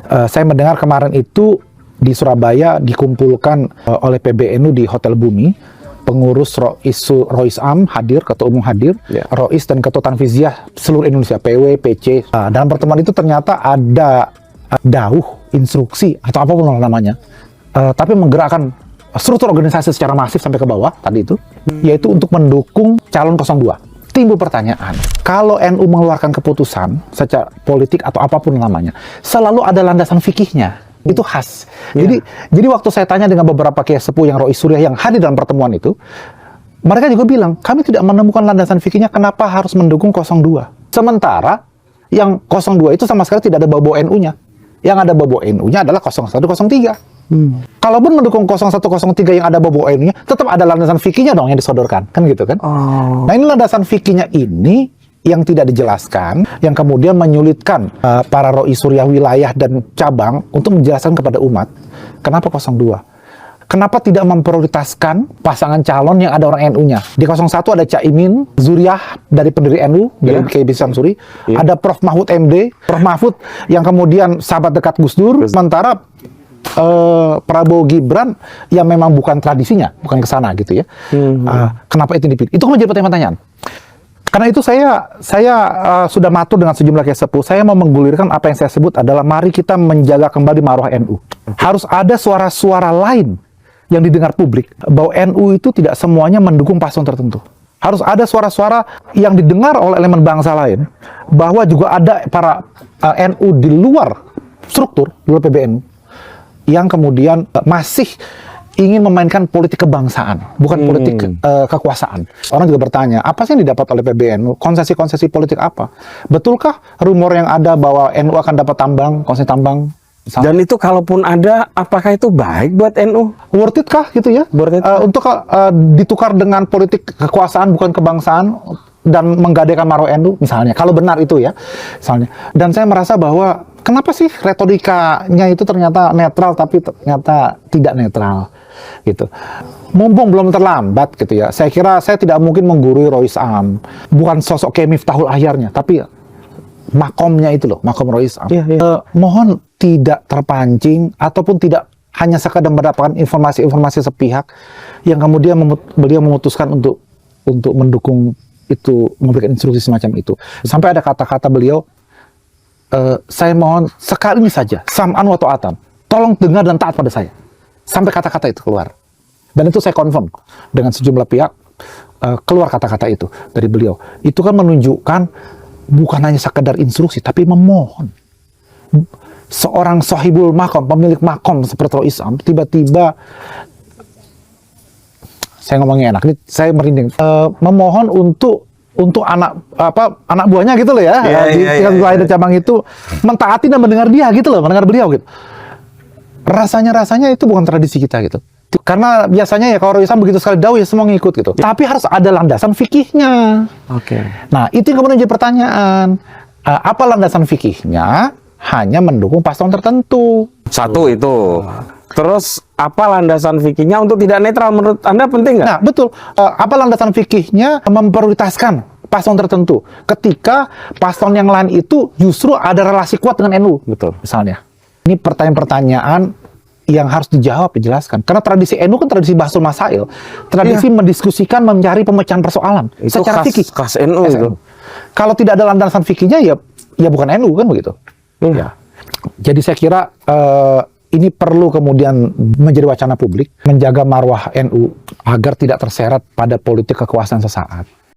Saya mendengar kemarin itu di Surabaya dikumpulkan oleh PBNU di Hotel Bumi, pengurus Rois Am hadir, ketua umum hadir, Rois dan ketua Tanfiziah seluruh Indonesia, PW, PC. Dalam pertemuan itu ternyata ada dauh, instruksi atau apapun namanya, tapi menggerakkan struktur organisasi secara masif sampai ke bawah tadi itu, yaitu untuk mendukung calon 02. Timbul pertanyaan, kalau NU mengeluarkan keputusan secara politik atau apapun namanya, selalu ada landasan fikihnya. Itu khas. Jadi waktu saya tanya dengan beberapa kiai sepuh yang Rois Suriah yang hadir dalam pertemuan itu, mereka juga bilang, kami tidak menemukan landasan fikihnya kenapa harus mendukung 02. Sementara yang 02 itu sama sekali tidak ada bau-bau NU-nya. Yang ada bau-bau NU-nya adalah 01, 03. Kalaupun mendukung 01, 03 yang ada bau-bau NU-nya, tetap ada landasan fikihnya dong yang disodorkan. Kan gitu kan? Nah ini landasan fikihnya ini yang tidak dijelaskan, yang kemudian menyulitkan para Rois Suriah wilayah dan cabang untuk menjelaskan kepada umat, kenapa 02? Kenapa tidak memprioritaskan pasangan calon yang ada orang NU-nya? Di 01 ada Caimin, Zuriah dari pendiri NU, dari KB Samsuri, ada Prof. Mahfud MD, Prof. Mahfud yang kemudian sahabat dekat Gus Dur, sementara Prabowo Gibran yang memang bukan tradisinya, bukan ke sana gitu ya. Kenapa itu dipilih? Itu menjadi pertanyaan. Karena itu saya sudah matur dengan sejumlah kiai sepuh. Saya mau menggulirkan apa yang saya sebut adalah mari kita menjaga kembali marwah NU. Harus ada suara-suara lain yang didengar publik bahwa NU itu tidak semuanya mendukung paslon tertentu. Harus ada suara-suara yang didengar oleh elemen bangsa lain bahwa juga ada para NU di luar struktur, di luar PBNU yang kemudian masih ingin memainkan politik kebangsaan, bukan politik kekuasaan. Orang juga bertanya, apa sih yang didapat oleh PBNU? Konsesi-konsesi politik apa? Betulkah rumor yang ada bahwa NU akan dapat tambang, konsesi tambang? Misalnya. Dan itu kalaupun ada, apakah itu baik buat NU? Worth it kah gitu ya? Untuk ditukar dengan politik kekuasaan, bukan kebangsaan, dan menggadaikan marwah NU misalnya. Kalau benar itu ya, misalnya. Dan saya merasa bahwa kenapa sih retorikanya itu ternyata netral tapi ternyata tidak netral gitu. Mumpung belum terlambat gitu ya. Saya kira saya tidak mungkin menggurui Rois Am. Bukan sosok kayak Miftahul Ahyarnya, tapi makomnya itu loh, makom Rois Am. Mohon tidak terpancing ataupun tidak hanya sekadar mendapatkan informasi-informasi sepihak yang kemudian beliau memutuskan untuk mendukung itu, memberikan instruksi semacam itu. Sampai ada kata-kata beliau, saya mohon sekali ini saja, sam'an wa ta'atan, tolong dengar dan taat pada saya. Sampai kata-kata itu keluar. Dan itu saya confirm dengan sejumlah pihak, keluar kata-kata itu dari beliau. Itu kan menunjukkan bukan hanya sekedar instruksi, tapi memohon. Seorang sahibul makom, pemilik makom seperti Rois Am, tiba-tiba, saya ngomongnya enak, ini saya merinding, memohon untuk anak buahnya gitu loh ya, di tingkat dan cabang itu mentaati dan mendengar dia gitu loh, mendengar beliau gitu. Rasanya itu bukan tradisi kita gitu. Karena biasanya ya kalau Rois Am begitu sekali dawuh ya semua ngikut gitu. Tapi harus ada landasan fikihnya. Nah, itu yang kemudian jadi pertanyaan. Apa landasan fikihnya? Hanya mendukung paslon tertentu. Satu itu. Terus apa landasan fikihnya untuk tidak netral menurut Anda penting nggak? Nah, betul. Apa landasan fikihnya memprioritaskan paslon tertentu ketika paslon yang lain itu justru ada relasi kuat dengan NU, betul. Misalnya. Ini pertanyaan-pertanyaan yang harus dijawab, dijelaskan. Karena tradisi NU kan tradisi bahsul masail, tradisi mendiskusikan, mencari pemecahan persoalan itu secara fikih. Khas NU itu. Kalau tidak ada landasan fikihnya ya bukan NU kan begitu. Ya. Jadi saya kira ini perlu kemudian menjadi wacana publik, menjaga marwah NU agar tidak terseret pada politik kekuasaan sesaat.